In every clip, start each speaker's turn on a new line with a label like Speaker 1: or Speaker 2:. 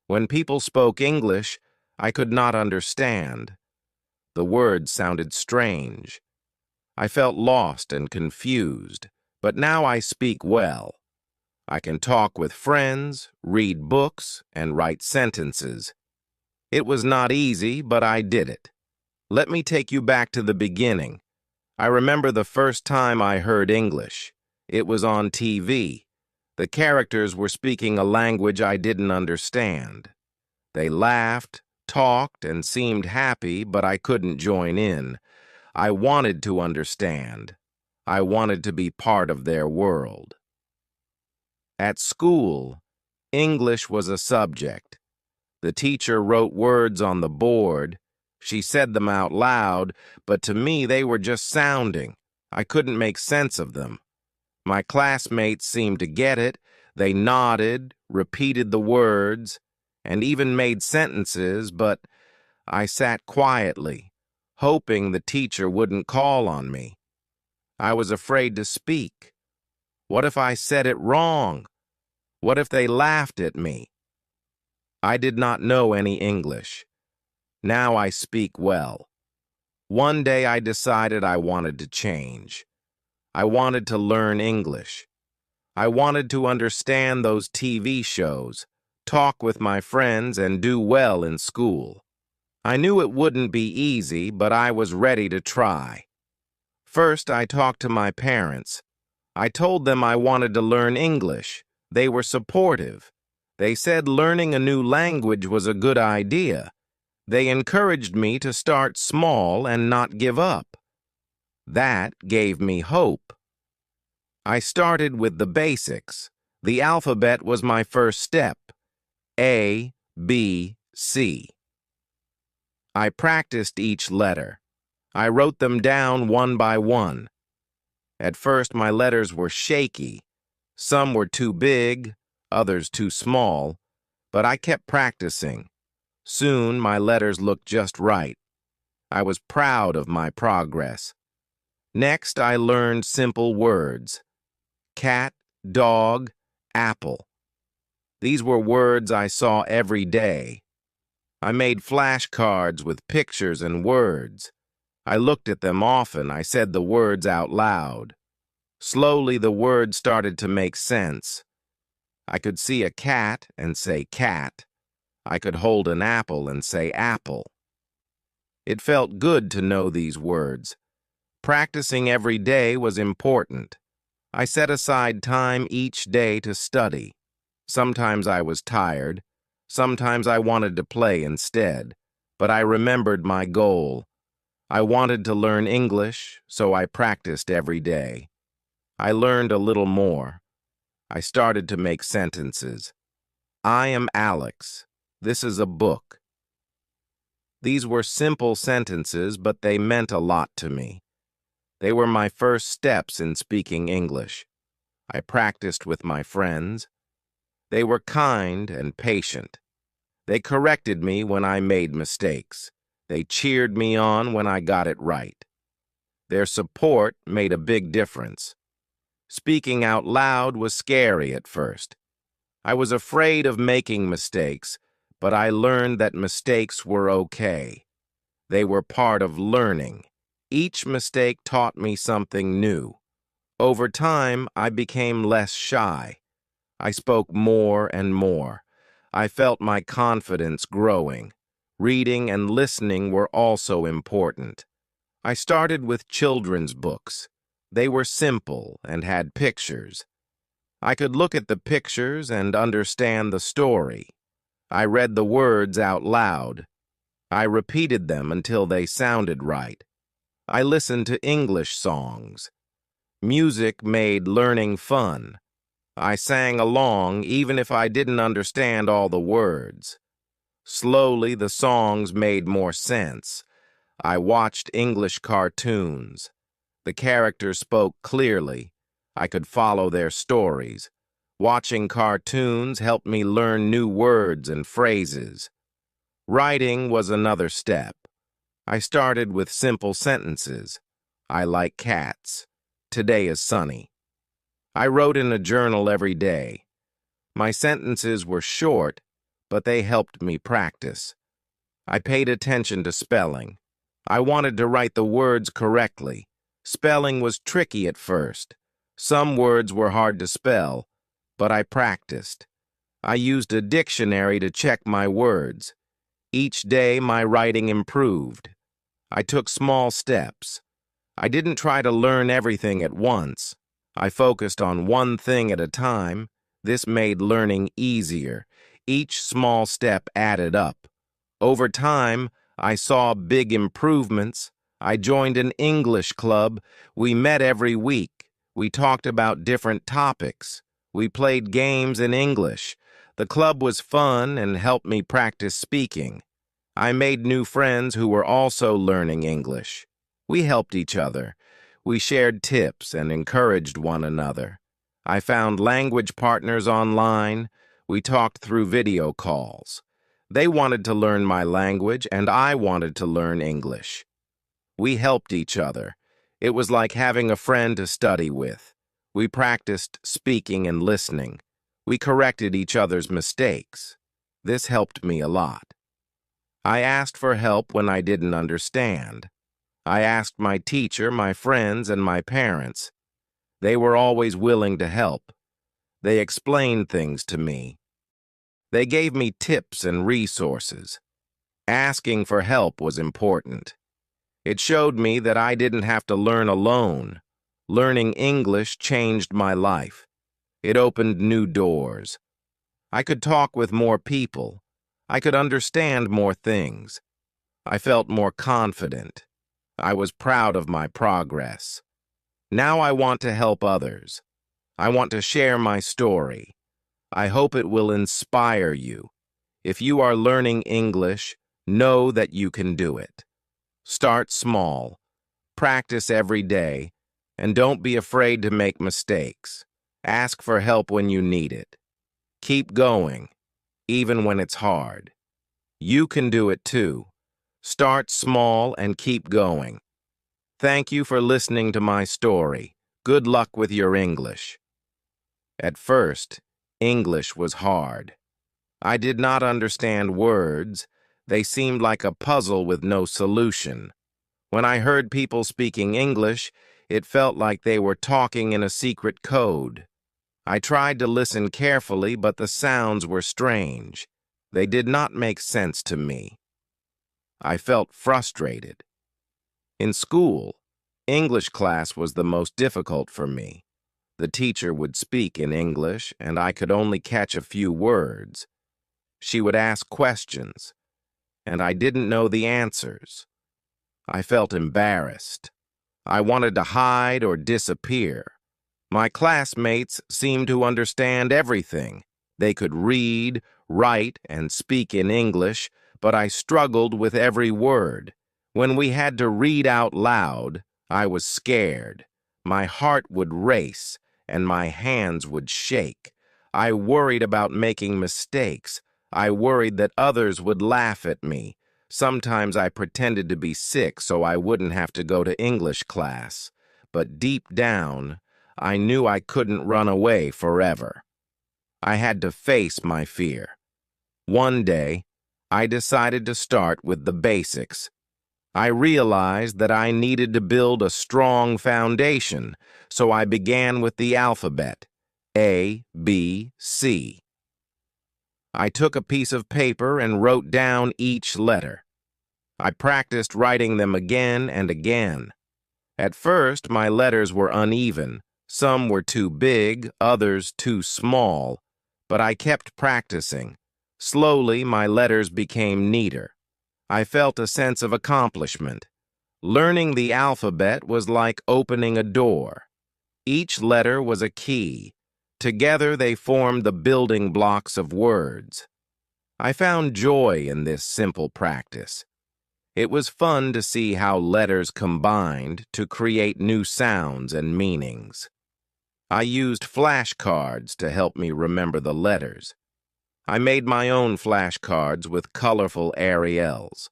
Speaker 1: When people spoke English, I could not understand. The words sounded strange. I felt lost and confused, but now I speak well. I can talk with friends, read books, and write sentences. It was not easy, but I did it. Let me take you back to the beginning. I remember the first time I heard English. It was on TV. The characters were speaking a language I didn't understand. They laughed, talked, and seemed happy, but I couldn't join in. I wanted to understand. I wanted to be part of their world. At school, English was a subject. The teacher wrote words on the board. She said them out loud, but to me they were just sounding. I couldn't make sense of them. My classmates seemed to get it. They nodded, repeated the words, and even made sentences, but I sat quietly, hoping the teacher wouldn't call on me. I was afraid to speak. What if I said it wrong? What if they laughed at me? I did not know any English. Now I speak well. One day I decided I wanted to change. I wanted to learn English. I wanted to understand those TV shows, talk with my friends, and do well in school. I knew it wouldn't be easy, but I was ready to try. First, I talked to my parents. I told them I wanted to learn English. They were supportive. They said learning a new language was a good idea. They encouraged me to start small and not give up. That gave me hope. I started with the basics. The alphabet was my first step. A, B, C. I practiced each letter. I wrote them down one by one. At first, my letters were shaky. Some were too big, others too small, but I kept practicing. Soon, my letters looked just right. I was proud of my progress. Next, I learned simple words. Cat, dog, apple. These were words I saw every day. I made flashcards with pictures and words. I looked at them often. I said the words out loud. Slowly, the words started to make sense. I could see a cat and say cat. I could hold an apple and say apple. It felt good to know these words. Practicing every day was important. I set aside time each day to study. Sometimes I was tired. Sometimes I wanted to play instead. But I remembered my goal. I wanted to learn English, so I practiced every day. I learned a little more. I started to make sentences. I am Alex. This is a book. These were simple sentences, but they meant a lot to me. They were my first steps in speaking English. I practiced with my friends. They were kind and patient. They corrected me when I made mistakes. They cheered me on when I got it right. Their support made a big difference. Speaking out loud was scary at first. I was afraid of making mistakes, but I learned that mistakes were okay. They were part of learning. Each mistake taught me something new. Over time, I became less shy. I spoke more and more. I felt my confidence growing. Reading and listening were also important. I started with children's books. They were simple and had pictures. I could look at the pictures and understand the story. I read the words out loud. I repeated them until they sounded right. I listened to English songs. Music made learning fun. I sang along even if I didn't understand all the words. Slowly, the songs made more sense. I watched English cartoons. The characters spoke clearly. I could follow their stories. Watching cartoons helped me learn new words and phrases. Writing was another step. I started with simple sentences. I like cats. Today is sunny. I wrote in a journal every day. My sentences were short, but they helped me practice. I paid attention to spelling. I wanted to write the words correctly. Spelling was tricky at first. Some words were hard to spell, but I practiced. I used a dictionary to check my words. Each day, my writing improved. I took small steps. I didn't try to learn everything at once. I focused on one thing at a time. This made learning easier. Each small step added up. Over time, I saw big improvements. I joined an English club. We met every week. We talked about different topics. We played games in English. The club was fun and helped me practice speaking. I made new friends who were also learning English. We helped each other. We shared tips and encouraged one another. I found language partners online. We talked through video calls. They wanted to learn my language, and I wanted to learn English. We helped each other. It was like having a friend to study with. We practiced speaking and listening. We corrected each other's mistakes. This helped me a lot. I asked for help when I didn't understand. I asked my teacher, my friends, and my parents. They were always willing to help. They explained things to me. They gave me tips and resources. Asking for help was important. It showed me that I didn't have to learn alone. Learning English changed my life. It opened new doors. I could talk with more people. I could understand more things. I felt more confident. I was proud of my progress. Now I want to help others. I want to share my story. I hope it will inspire you. If you are learning English, know that you can do it. Start small. Practice every day. And don't be afraid to make mistakes. Ask for help when you need it. Keep going, even when it's hard. You can do it too. Start small and keep going. Thank you for listening to my story. Good luck with your English. At first, English was hard. I did not understand words. They seemed like a puzzle with no solution. When I heard people speaking English, it felt like they were talking in a secret code. I tried to listen carefully, but the sounds were strange. They did not make sense to me. I felt frustrated. In school, English class was the most difficult for me. The teacher would speak in English, and I could only catch a few words. She would ask questions, and I didn't know the answers. I felt embarrassed. I wanted to hide or disappear. My classmates seemed to understand everything. They could read, write, and speak in English, but I struggled with every word. When we had to read out loud, I was scared. My heart would race, and my hands would shake. I worried about making mistakes. I worried that others would laugh at me. Sometimes I pretended to be sick so I wouldn't have to go to English class. But deep down, I knew I couldn't run away forever. I had to face my fear. One day, I decided to start with the basics. I realized that I needed to build a strong foundation, so I began with the alphabet, A, B, C. I took a piece of paper and wrote down each letter. I practiced writing them again and again. At first, my letters were uneven. Some were too big, others too small, but I kept practicing. Slowly, my letters became neater. I felt a sense of accomplishment. Learning the alphabet was like opening a door. Each letter was a key. Together, they formed the building blocks of words. I found joy in this simple practice. It was fun to see how letters combined to create new sounds and meanings. I used flashcards to help me remember the letters. I made my own flashcards with colorful Arials.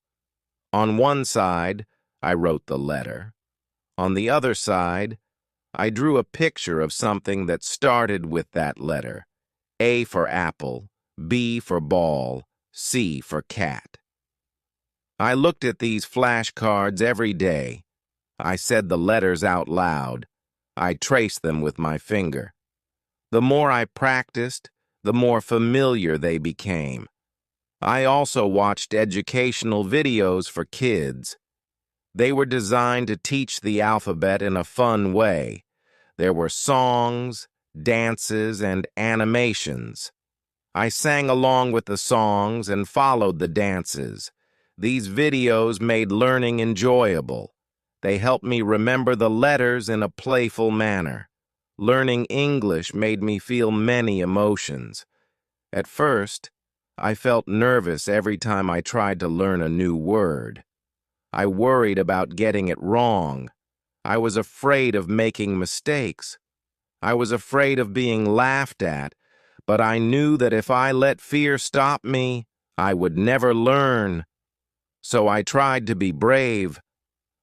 Speaker 1: On one side, I wrote the letter. On the other side, I drew a picture of something that started with that letter. A for apple, B for ball, C for cat. I looked at these flashcards every day. I said the letters out loud. I traced them with my finger. The more I practiced, the more familiar they became. I also watched educational videos for kids. They were designed to teach the alphabet in a fun way. There were songs, dances, and animations. I sang along with the songs and followed the dances. These videos made learning enjoyable. They helped me remember the letters in a playful manner. Learning English made me feel many emotions. At first, I felt nervous every time I tried to learn a new word. I worried about getting it wrong. I was afraid of making mistakes. I was afraid of being laughed at, but I knew that if I let fear stop me, I would never learn. So I tried to be brave.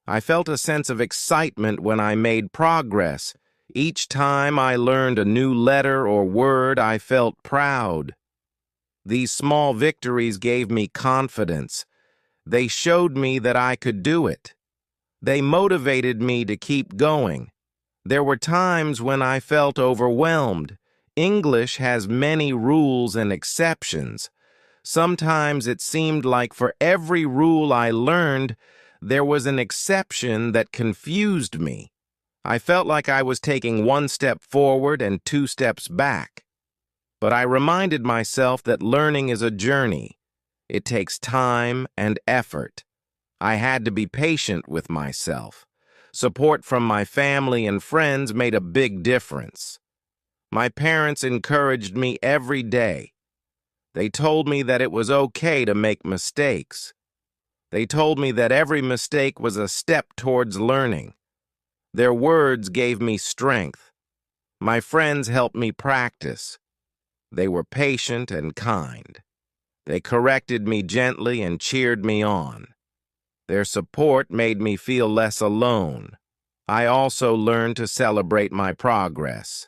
Speaker 1: I felt a sense of excitement when I made progress. Each time I learned a new letter or word, I felt proud. These small victories gave me confidence. They showed me that I could do it. They motivated me to keep going. There were times when I felt overwhelmed. English has many rules and exceptions. Sometimes it seemed like for every rule I learned, there was an exception that confused me. I felt like I was taking one step forward and two steps back. But I reminded myself that learning is a journey. It takes time and effort. I had to be patient with myself. Support from my family and friends made a big difference. My parents encouraged me every day. They told me that it was okay to make mistakes. They told me that every mistake was a step towards learning. Their words gave me strength. My friends helped me practice. They were patient and kind. They corrected me gently and cheered me on. Their support made me feel less alone. I also learned to celebrate my progress.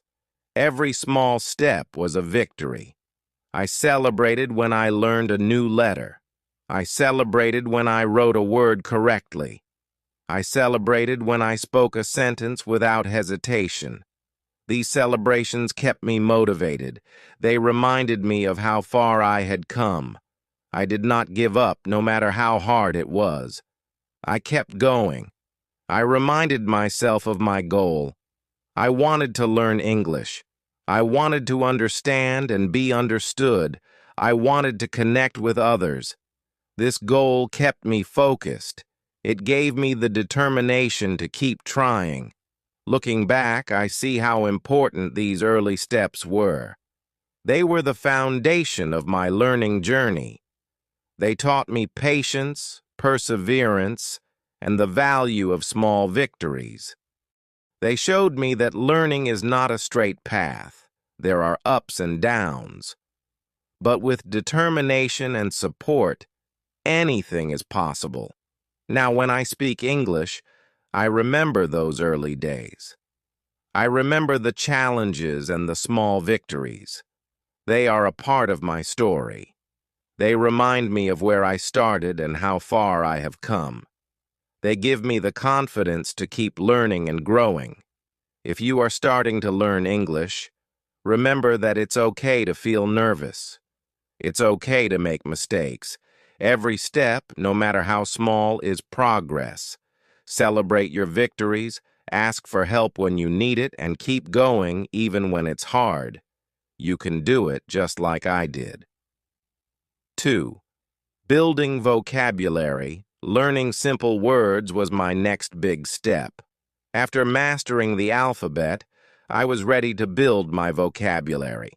Speaker 1: Every small step was a victory. I celebrated when I learned a new letter. I celebrated when I wrote a word correctly. I celebrated when I spoke a sentence without hesitation. These celebrations kept me motivated. They reminded me of how far I had come. I did not give up, no matter how hard it was. I kept going. I reminded myself of my goal. I wanted to learn English. I wanted to understand and be understood. I wanted to connect with others. This goal kept me focused. It gave me the determination to keep trying. Looking back, I see how important these early steps were. They were the foundation of my learning journey. They taught me patience, perseverance, and the value of small victories. They showed me that learning is not a straight path. There are ups and downs. But with determination and support, anything is possible. Now, when I speak English, I remember those early days. I remember the challenges and the small victories. They are a part of my story. They remind me of where I started and how far I have come. They give me the confidence to keep learning and growing. If you are starting to learn English, remember that it's okay to feel nervous. It's okay to make mistakes. Every step, no matter how small, is progress. Celebrate your victories, ask for help when you need it, and keep going even when it's hard. You can do it just like I did. 2. Building vocabulary. Learning simple words was my next big step. After mastering the alphabet, I was ready to build my vocabulary.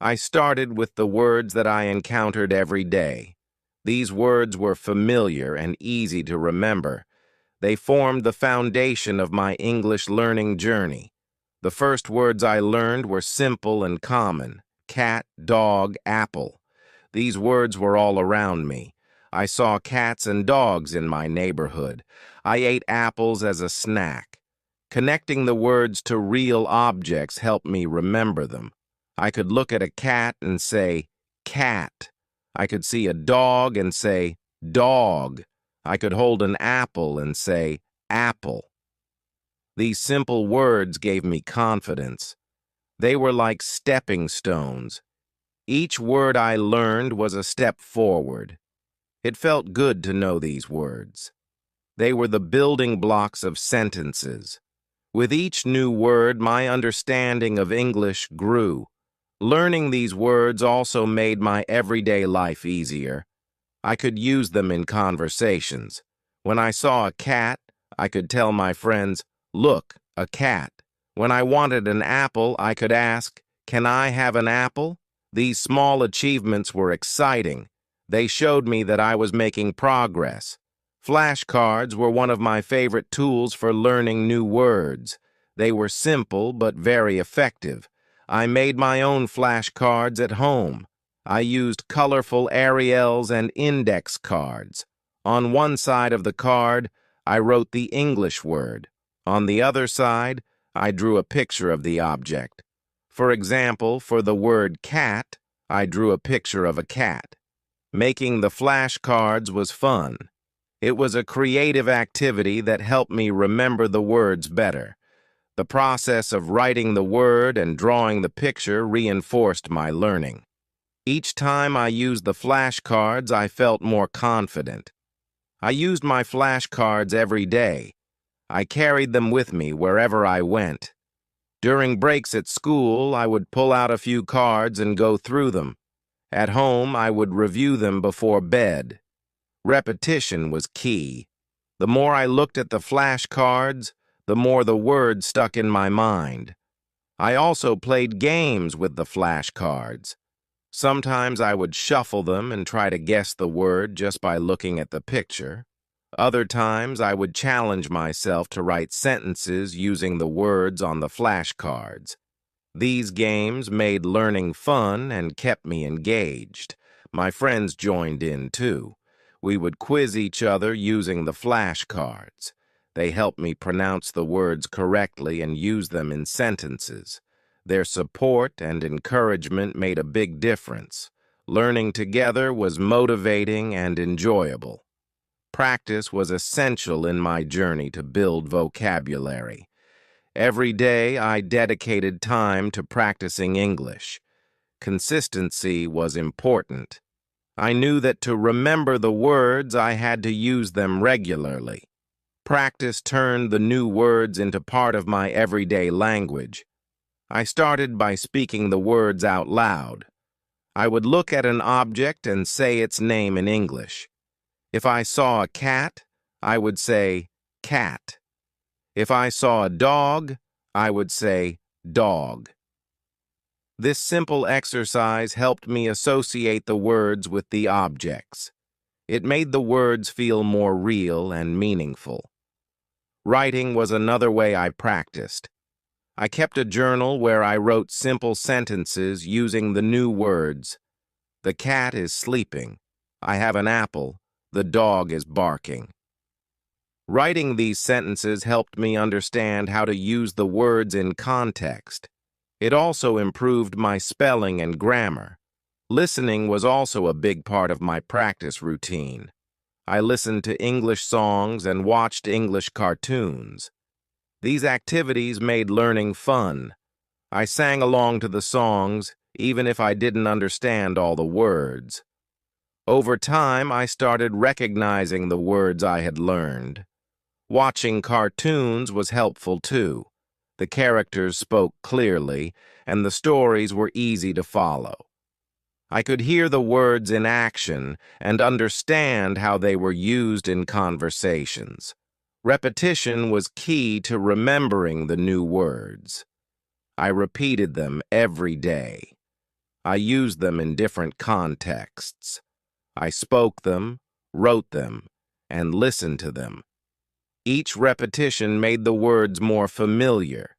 Speaker 1: I started with the words that I encountered every day. These words were familiar and easy to remember. They formed the foundation of my English learning journey. The first words I learned were simple and common: cat, dog, apple. These words were all around me. I saw cats and dogs in my neighborhood. I ate apples as a snack. Connecting the words to real objects helped me remember them. I could look at a cat and say, cat. I could see a dog and say, dog. I could hold an apple and say, apple. These simple words gave me confidence. They were like stepping stones. Each word I learned was a step forward. It felt good to know these words. They were the building blocks of sentences. With each new word, my understanding of English grew. Learning these words also made my everyday life easier. I could use them in conversations. When I saw a cat, I could tell my friends, "Look, a cat." When I wanted an apple, I could ask, "Can I have an apple?" These small achievements were exciting. They showed me that I was making progress. Flashcards were one of my favorite tools for learning new words. They were simple but very effective. I made my own flashcards at home. I used colorful Arials and index cards. On one side of the card, I wrote the English word. On the other side, I drew a picture of the object. For example, for the word cat, I drew a picture of a cat. Making the flashcards was fun. It was a creative activity that helped me remember the words better. The process of writing the word and drawing the picture reinforced my learning. Each time I used the flashcards, I felt more confident. I used my flashcards every day. I carried them with me wherever I went. During breaks at school, I would pull out a few cards and go through them. At home, I would review them before bed. Repetition was key. The more I looked at the flashcards, the more the words stuck in my mind. I also played games with the flashcards. Sometimes I would shuffle them and try to guess the word just by looking at the picture. Other times I would challenge myself to write sentences using the words on the flashcards. These games made learning fun and kept me engaged. My friends joined in too. We would quiz each other using the flashcards. They helped me pronounce the words correctly and use them in sentences. Their support and encouragement made a big difference. Learning together was motivating and enjoyable. Practice was essential in my journey to build vocabulary. Every day I dedicated time to practicing English. Consistency was important. I knew that to remember the words, I had to use them regularly. Practice turned the new words into part of my everyday language. I started by speaking the words out loud. I would look at an object and say its name in English. If I saw a cat, I would say cat. If I saw a dog, I would say dog. This simple exercise helped me associate the words with the objects. It made the words feel more real and meaningful. Writing was another way I practiced. I kept a journal where I wrote simple sentences using the new words. The cat is sleeping. I have an apple. The dog is barking. Writing these sentences helped me understand how to use the words in context. It also improved my spelling and grammar. Listening was also a big part of my practice routine. I listened to English songs and watched English cartoons. These activities made learning fun. I sang along to the songs, even if I didn't understand all the words. Over time, I started recognizing the words I had learned. Watching cartoons was helpful too. The characters spoke clearly, and the stories were easy to follow. I could hear the words in action and understand how they were used in conversations. Repetition was key to remembering the new words. I repeated them every day. I used them in different contexts. I spoke them, wrote them, and listened to them. Each repetition made the words more familiar.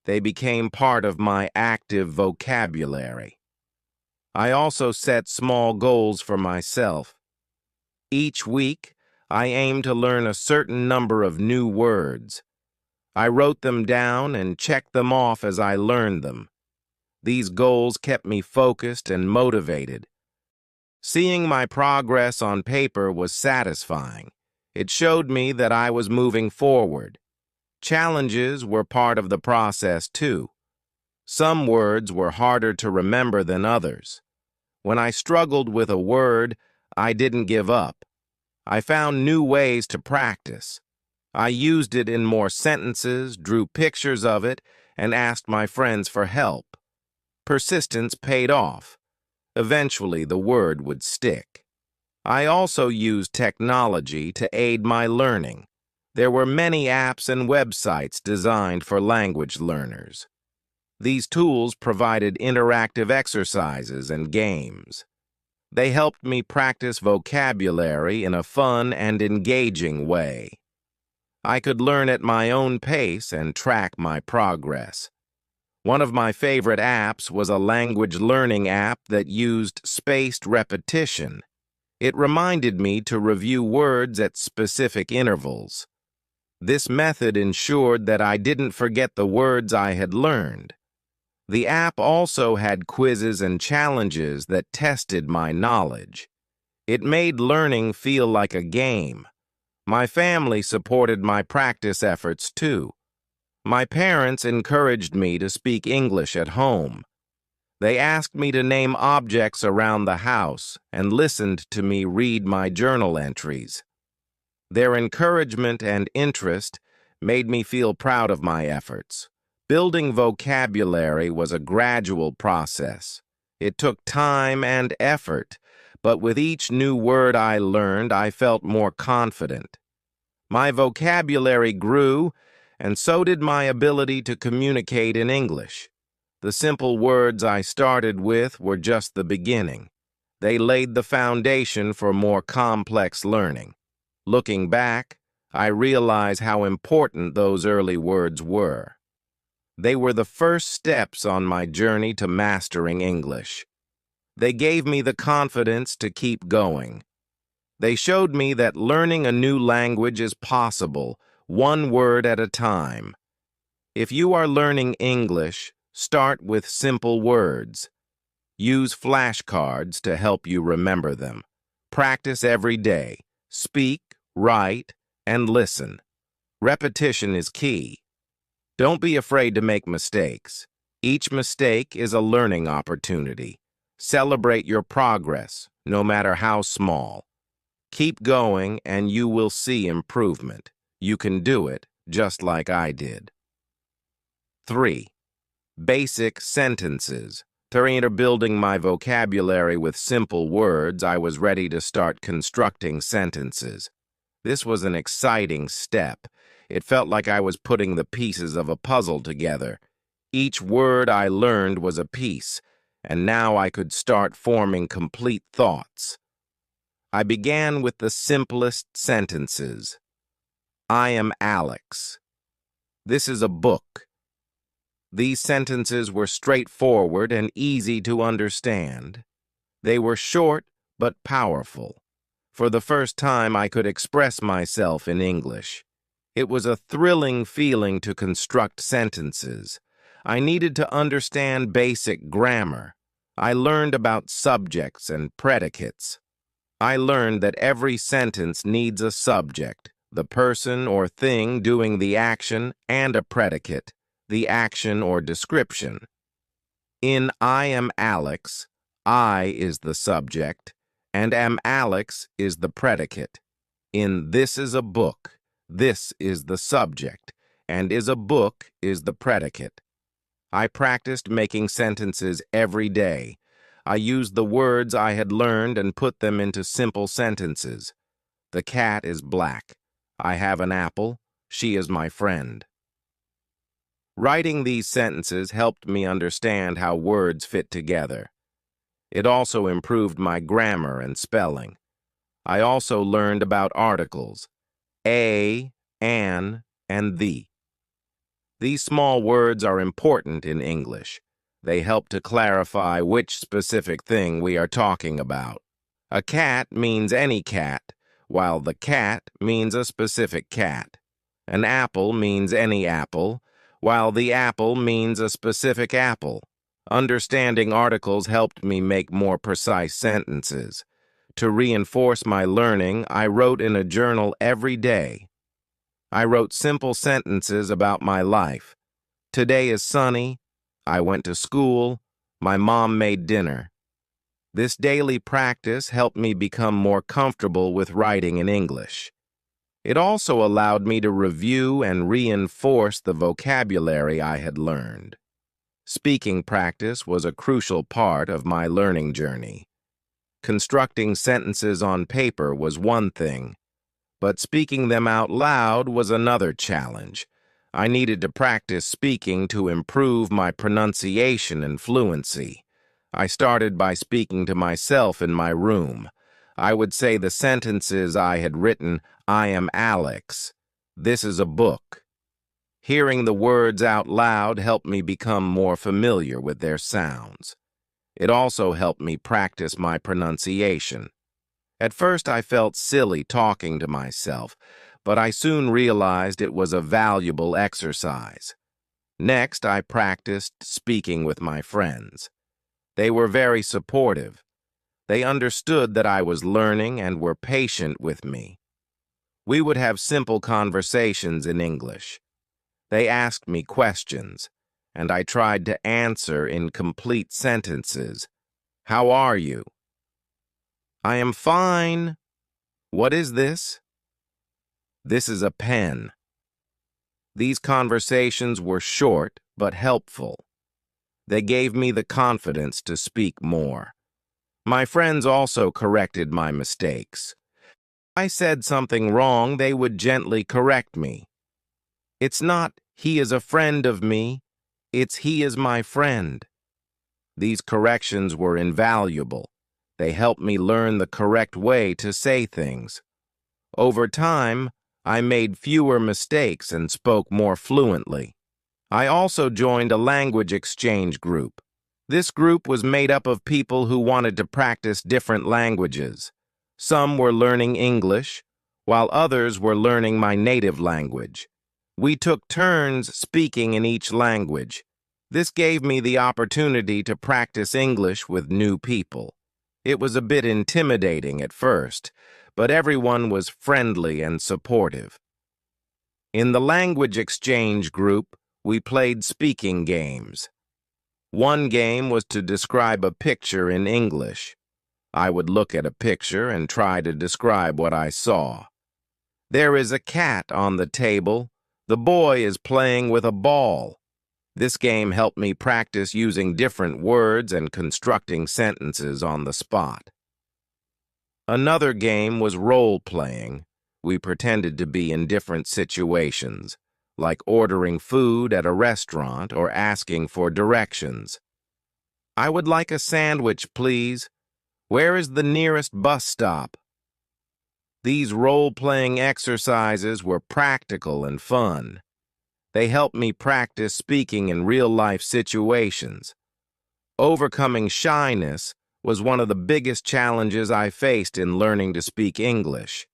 Speaker 1: They became part of my active vocabulary. I also set small goals for myself. Each week, I aimed to learn a certain number of new words. I wrote them down and checked them off as I learned them. These goals kept me focused and motivated. Seeing my progress on paper was satisfying. It showed me that I was moving forward. Challenges were part of the process, too. Some words were harder to remember than others. When I struggled with a word, I didn't give up. I found new ways to practice. I used it in more sentences, drew pictures of it, and asked my friends for help. Persistence paid off. Eventually, the word would stick. I also used technology to aid my learning. There were many apps and websites designed for language learners. These tools provided interactive exercises and games. They helped me practice vocabulary in a fun and engaging way. I could learn at my own pace and track my progress. One of my favorite apps was a language learning app that used spaced repetition. It reminded me to review words at specific intervals. This method ensured that I didn't forget the words I had learned. The app also had quizzes and challenges that tested my knowledge. It made learning feel like a game. My family supported my practice efforts too. My parents encouraged me to speak English at home. They asked me to name objects around the house and listened to me read my journal entries. Their encouragement and interest made me feel proud of my efforts. Building vocabulary was a gradual process. It took time and effort, but with each new word I learned, I felt more confident. My vocabulary grew, and so did my ability to communicate in English. The simple words I started with were just the beginning. They laid the foundation for more complex learning. Looking back, I realize how important those early words were. They were the first steps on my journey to mastering English. They gave me the confidence to keep going. They showed me that learning a new language is possible, one word at a time. If you are learning English, start with simple words. Use flashcards to help you remember them. Practice every day. Speak, write, and listen. Repetition is key. Don't be afraid to make mistakes. Each mistake is a learning opportunity. Celebrate your progress, no matter how small. Keep going and you will see improvement. You can do it just like I did. 3. Basic sentences. After building my vocabulary with simple words, I was ready to start constructing sentences. This was an exciting step. It felt like I was putting the pieces of a puzzle together. Each word I learned was a piece, and now I could start forming complete thoughts. I began with the simplest sentences. I am Alex. This is a book. These sentences were straightforward and easy to understand. They were short but powerful. For the first time, I could express myself in English. It was a thrilling feeling to construct sentences. I needed to understand basic grammar. I learned about subjects and predicates. I learned that every sentence needs a subject, the person or thing doing the action, and a predicate, the action or description. In I am Alex, I is the subject, and am Alex is the predicate. In this is a book, this is the subject, and is a book is the predicate. I practiced making sentences every day. I used the words I had learned and put them into simple sentences. The cat is black. I have an apple. She is my friend. Writing these sentences helped me understand how words fit together. It also improved my grammar and spelling. I also learned about articles, a, an, and the. These small words are important in English. They help to clarify which specific thing we are talking about. A cat means any cat, while the cat means a specific cat. An apple means any apple, while the apple means a specific apple. Understanding articles helped me make more precise sentences. To reinforce my learning, I wrote in a journal every day. I wrote simple sentences about my life. Today is sunny. I went to school. My mom made dinner. This daily practice helped me become more comfortable with writing in English. It also allowed me to review and reinforce the vocabulary I had learned. Speaking practice was a crucial part of my learning journey. Constructing sentences on paper was one thing, but speaking them out loud was another challenge. I needed to practice speaking to improve my pronunciation and fluency. I started by speaking to myself in my room. I would say the sentences I had written: I am Alex. This is a book. Hearing the words out loud helped me become more familiar with their sounds. It also helped me practice my pronunciation. At first, I felt silly talking to myself, but I soon realized it was a valuable exercise. Next, I practiced speaking with my friends. They were very supportive. They understood that I was learning and were patient with me. We would have simple conversations in English. They asked me questions, and I tried to answer in complete sentences. How are you? I am fine. What is this? This is a pen. These conversations were short but helpful. They gave me the confidence to speak more. My friends also corrected my mistakes. If I said something wrong, they would gently correct me. It's not "he is a friend of me," it's "he is my friend." These corrections were invaluable. They helped me learn the correct way to say things. Over time, I made fewer mistakes and spoke more fluently. I also joined a language exchange group. This group was made up of people who wanted to practice different languages. Some were learning English, while others were learning my native language. We took turns speaking in each language. This gave me the opportunity to practice English with new people. It was a bit intimidating at first, but everyone was friendly and supportive. In the language exchange group, we played speaking games. One game was to describe a picture in English. I would look at a picture and try to describe what I saw. There is a cat on the table. The boy is playing with a ball. This game helped me practice using different words and constructing sentences on the spot. Another game was role-playing. We pretended to be in different situations, like ordering food at a restaurant or asking for directions. I would like a sandwich, please. Where is the nearest bus stop? These role-playing exercises were practical and fun. They helped me practice speaking in real-life situations. Overcoming shyness was one of the biggest challenges I faced in learning to speak English.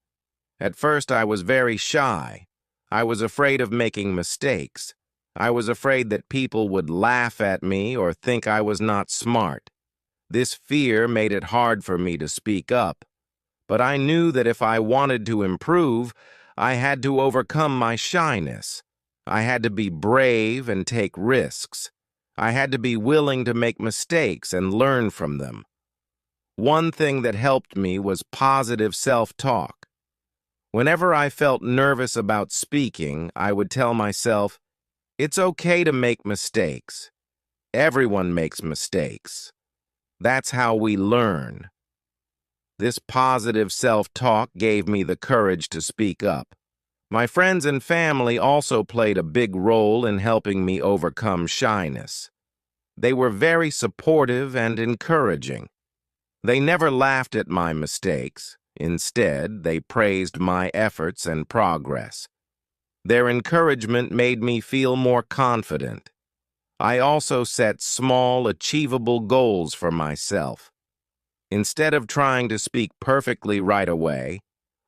Speaker 1: At first, I was very shy. I was afraid of making mistakes. I was afraid that people would laugh at me or think I was not smart. This fear made it hard for me to speak up. But I knew that if I wanted to improve, I had to overcome my shyness. I had to be brave and take risks. I had to be willing to make mistakes and learn from them. One thing that helped me was positive self-talk. Whenever I felt nervous about speaking, I would tell myself, "It's okay to make mistakes. Everyone makes mistakes. That's how we learn." This positive self-talk gave me the courage to speak up. My friends and family also played a big role in helping me overcome shyness. They were very supportive and encouraging. They never laughed at my mistakes. Instead, they praised my efforts and progress. Their encouragement made me feel more confident. I also set small, achievable goals for myself. Instead of trying to speak perfectly right away,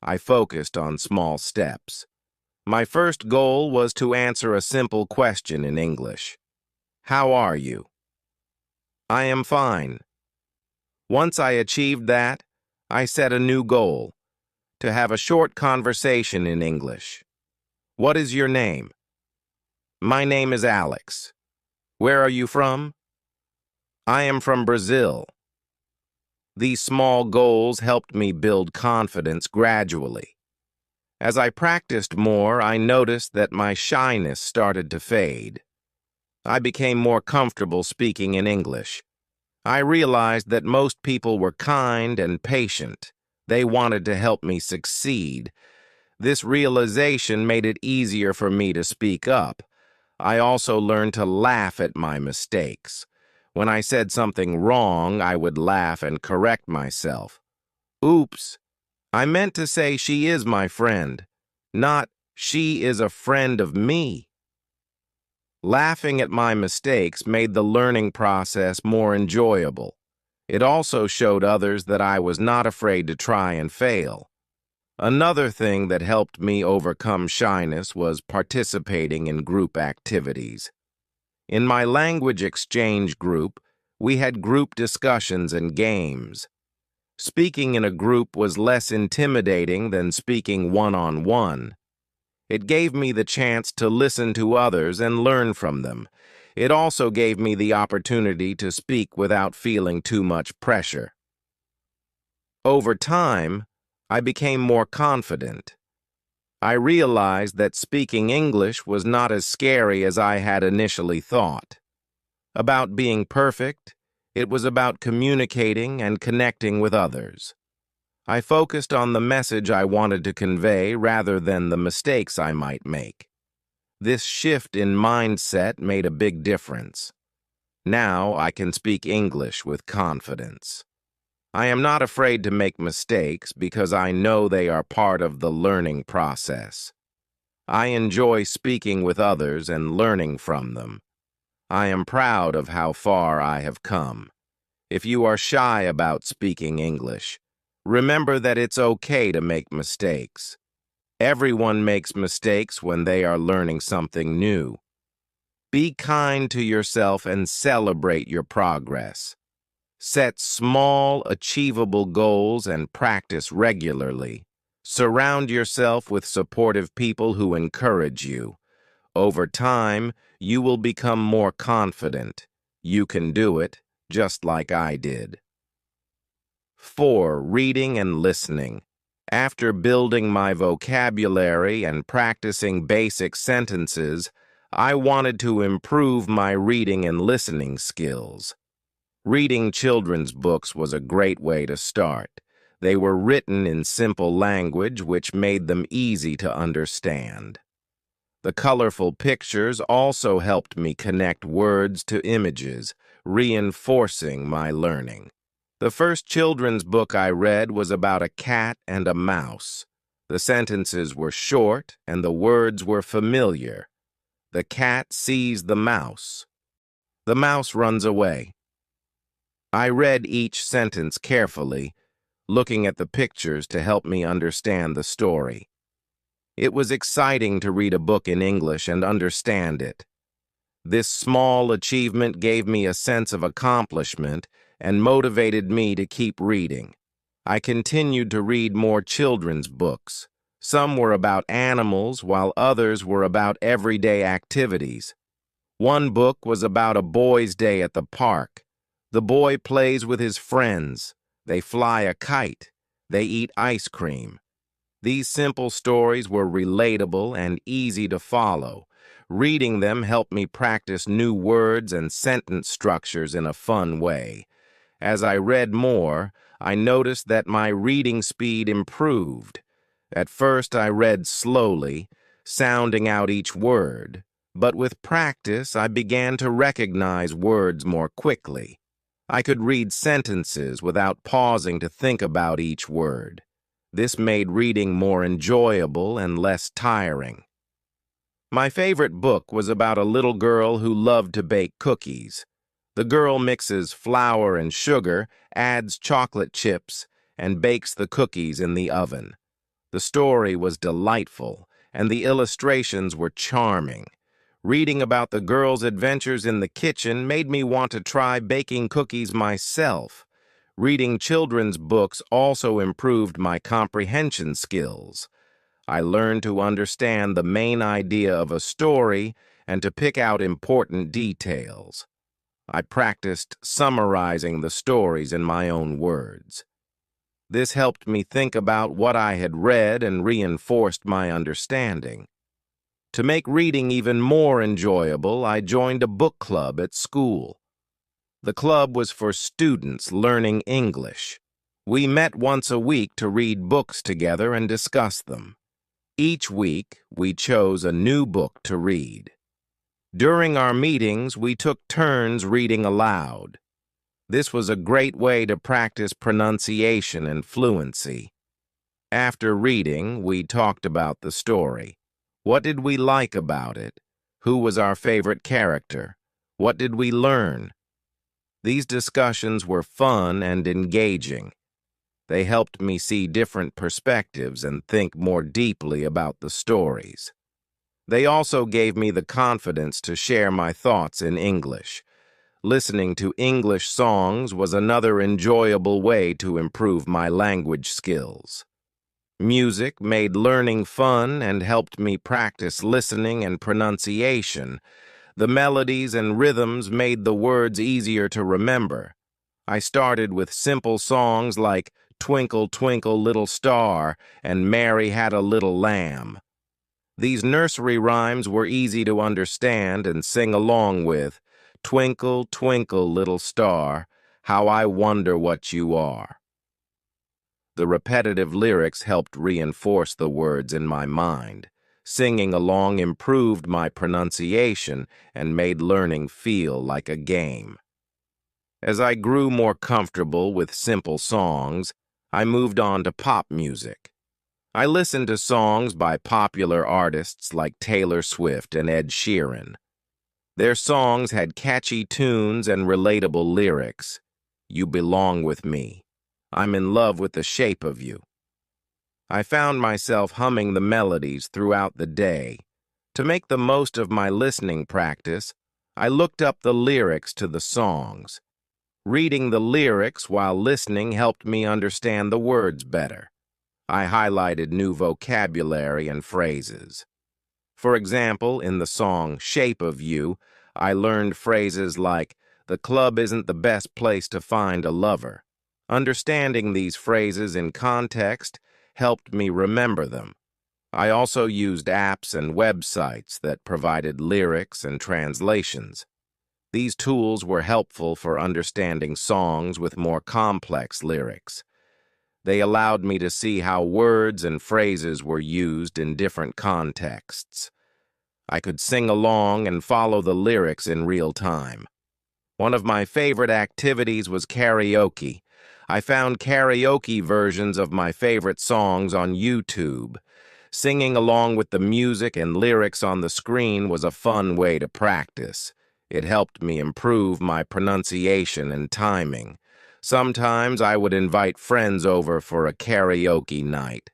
Speaker 1: I focused on small steps. My first goal was to answer a simple question in English. How are you? I am fine. Once I achieved that, I set a new goal, to have a short conversation in English. What is your name? My name is Alex. Where are you from? I am from Brazil. These small goals helped me build confidence gradually. As I practiced more, I noticed that my shyness started to fade. I became more comfortable speaking in English. I realized that most people were kind and patient. They wanted to help me succeed. This realization made it easier for me to speak up. I also learned to laugh at my mistakes. When I said something wrong, I would laugh and correct myself. Oops, I meant to say she is my friend, not she is a friend of me. Laughing at my mistakes made the learning process more enjoyable. It also showed others that I was not afraid to try and fail. Another thing that helped me overcome shyness was participating in group activities. In my language exchange group, we had group discussions and games. Speaking in a group was less intimidating than speaking one-on-one. It gave me the chance to listen to others and learn from them. It also gave me the opportunity to speak without feeling too much pressure. Over time, I became more confident. I realized that speaking English was not as scary as I had initially thought. About being perfect, it was about communicating and connecting with others. I focused on the message I wanted to convey rather than the mistakes I might make. This shift in mindset made a big difference. Now I can speak English with confidence. I am not afraid to make mistakes because I know they are part of the learning process. I enjoy speaking with others and learning from them. I am proud of how far I have come. If you are shy about speaking English, remember that it's okay to make mistakes. Everyone makes mistakes when they are learning something new. Be kind to yourself and celebrate your progress. Set small, achievable goals and practice regularly. Surround yourself with supportive people who encourage you. Over time, you will become more confident. You can do it, just like I did. 4. Reading and listening. After building my vocabulary and practicing basic sentences, I wanted to improve my reading and listening skills. Reading children's books was a great way to start. They were written in simple language, which made them easy to understand. The colorful pictures also helped me connect words to images, reinforcing my learning. The first children's book I read was about a cat and a mouse. The sentences were short and the words were familiar. The cat sees the mouse. The mouse runs away. I read each sentence carefully, looking at the pictures to help me understand the story. It was exciting to read a book in English and understand it. This small achievement gave me a sense of accomplishment and motivated me to keep reading. I continued to read more children's books. Some were about animals, while others were about everyday activities. One book was about a boy's day at the park. The boy plays with his friends. They fly a kite. They eat ice cream. These simple stories were relatable and easy to follow. Reading them helped me practice new words and sentence structures in a fun way. As I read more, I noticed that my reading speed improved. At first, I read slowly, sounding out each word. But with practice, I began to recognize words more quickly. I could read sentences without pausing to think about each word. This made reading more enjoyable and less tiring. My favorite book was about a little girl who loved to bake cookies. The girl mixes flour and sugar, adds chocolate chips, and bakes the cookies in the oven. The story was delightful, and the illustrations were charming. Reading about the girl's adventures in the kitchen made me want to try baking cookies myself. Reading children's books also improved my comprehension skills. I learned to understand the main idea of a story and to pick out important details. I practiced summarizing the stories in my own words. This helped me think about what I had read and reinforced my understanding. To make reading even more enjoyable, I joined a book club at school. The club was for students learning English. We met once a week to read books together and discuss them. Each week, we chose a new book to read. During our meetings, we took turns reading aloud. This was a great way to practice pronunciation and fluency. After reading, we talked about the story. What did we like about it? Who was our favorite character? What did we learn? These discussions were fun and engaging. They helped me see different perspectives and think more deeply about the stories. They also gave me the confidence to share my thoughts in English. Listening to English songs was another enjoyable way to improve my language skills. Music made learning fun and helped me practice listening and pronunciation. The melodies and rhythms made the words easier to remember. I started with simple songs like Twinkle, Twinkle, Little Star and Mary Had a Little Lamb. These nursery rhymes were easy to understand and sing along with. Twinkle, twinkle, little star, how I wonder what you are. The repetitive lyrics helped reinforce the words in my mind. Singing along improved my pronunciation and made learning feel like a game. As I grew more comfortable with simple songs, I moved on to pop music. I listened to songs by popular artists like Taylor Swift and Ed Sheeran. Their songs had catchy tunes and relatable lyrics. You belong with me. I'm in love with the shape of you. I found myself humming the melodies throughout the day. To make the most of my listening practice, I looked up the lyrics to the songs. Reading the lyrics while listening helped me understand the words better. I highlighted new vocabulary and phrases. For example, in the song Shape of You, I learned phrases like, the club isn't the best place to find a lover. Understanding these phrases in context helped me remember them. I also used apps and websites that provided lyrics and translations. These tools were helpful for understanding songs with more complex lyrics. They allowed me to see how words and phrases were used in different contexts. I could sing along and follow the lyrics in real time. One of my favorite activities was karaoke. I found karaoke versions of my favorite songs on YouTube. Singing along with the music and lyrics on the screen was a fun way to practice. It helped me improve my pronunciation and timing. Sometimes I would invite friends over for a karaoke night.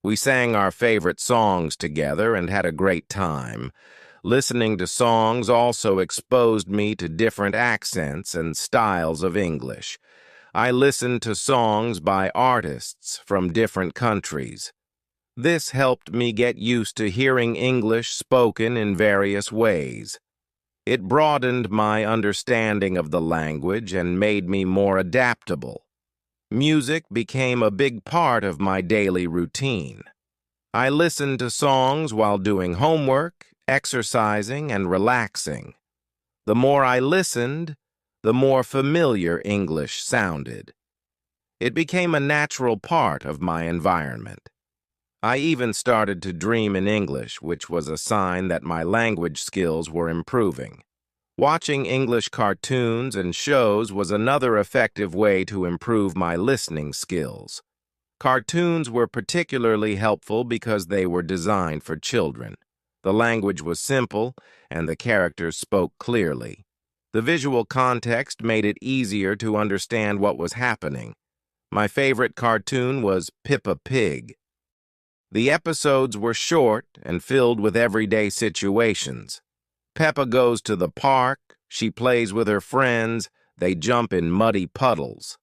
Speaker 1: We sang our favorite songs together and had a great time. Listening to songs also exposed me to different accents and styles of English. I listened to songs by artists from different countries. This helped me get used to hearing English spoken in various ways. It broadened my understanding of the language and made me more adaptable. Music became a big part of my daily routine. I listened to songs while doing homework, exercising, and relaxing. The more I listened, the more familiar English sounded. It became a natural part of my environment. I even started to dream in English, which was a sign that my language skills were improving. Watching English cartoons and shows was another effective way to improve my listening skills. Cartoons were particularly helpful because they were designed for children. The language was simple, and the characters spoke clearly. The visual context made it easier to understand what was happening. My favorite cartoon was Peppa Pig. The episodes were short and filled with everyday situations. Peppa goes to the park, she plays with her friends, they jump in muddy puddles.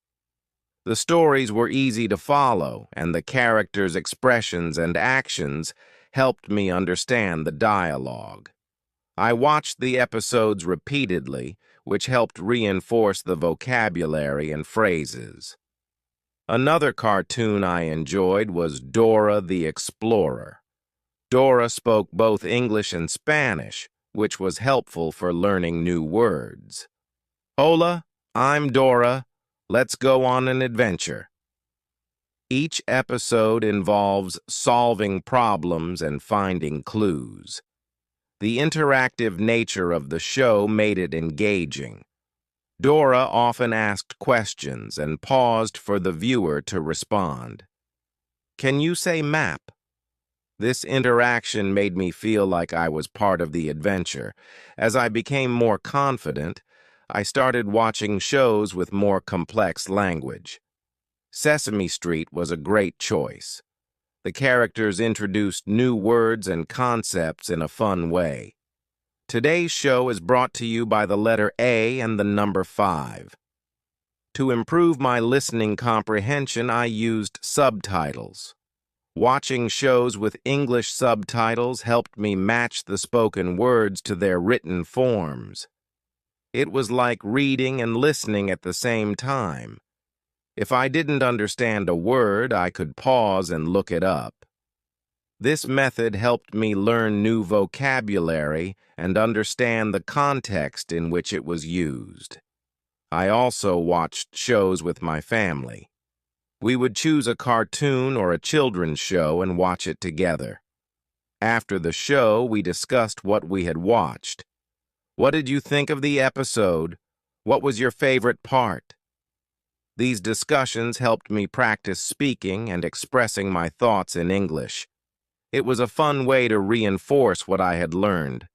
Speaker 1: The stories were easy to follow, and the characters' expressions and actions helped me understand the dialogue. I watched the episodes repeatedly, which helped reinforce the vocabulary and phrases. Another cartoon I enjoyed was Dora the Explorer. Dora spoke both English and Spanish, which was helpful for learning new words. Hola, I'm Dora. Let's go on an adventure. Each episode involves solving problems and finding clues. The interactive nature of the show made it engaging. Dora often asked questions and paused for the viewer to respond. Can you say map? This interaction made me feel like I was part of the adventure. As I became more confident, I started watching shows with more complex language. Sesame Street was a great choice. The characters introduced new words and concepts in a fun way. Today's show is brought to you by the letter A and the number 5. To improve my listening comprehension, I used subtitles. Watching shows with English subtitles helped me match the spoken words to their written forms. It was like reading and listening at the same time. If I didn't understand a word, I could pause and look it up. This method helped me learn new vocabulary and understand the context in which it was used. I also watched shows with my family. We would choose a cartoon or a children's show and watch it together. After the show, we discussed what we had watched. What did you think of the episode? What was your favorite part? These discussions helped me practice speaking and expressing my thoughts in English. It was a fun way to reinforce what I had learned.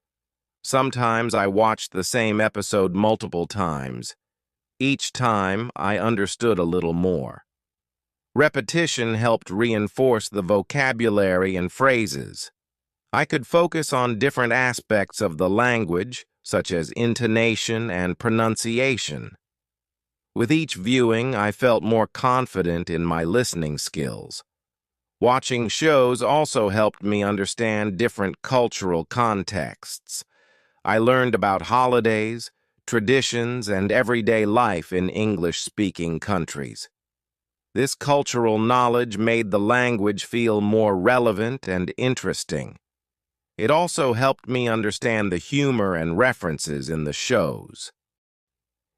Speaker 1: Sometimes I watched the same episode multiple times. Each time, I understood a little more. Repetition helped reinforce the vocabulary and phrases. I could focus on different aspects of the language, such as intonation and pronunciation. With each viewing, I felt more confident in my listening skills. Watching shows also helped me understand different cultural contexts. I learned about holidays, traditions, and everyday life in English-speaking countries. This cultural knowledge made the language feel more relevant and interesting. It also helped me understand the humor and references in the shows.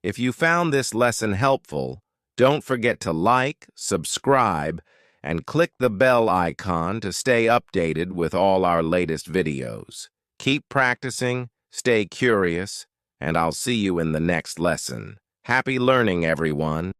Speaker 1: If you found this lesson helpful, don't forget to like, subscribe, and click the bell icon to stay updated with all our latest videos. Keep practicing, stay curious, and I'll see you in the next lesson. Happy learning, everyone!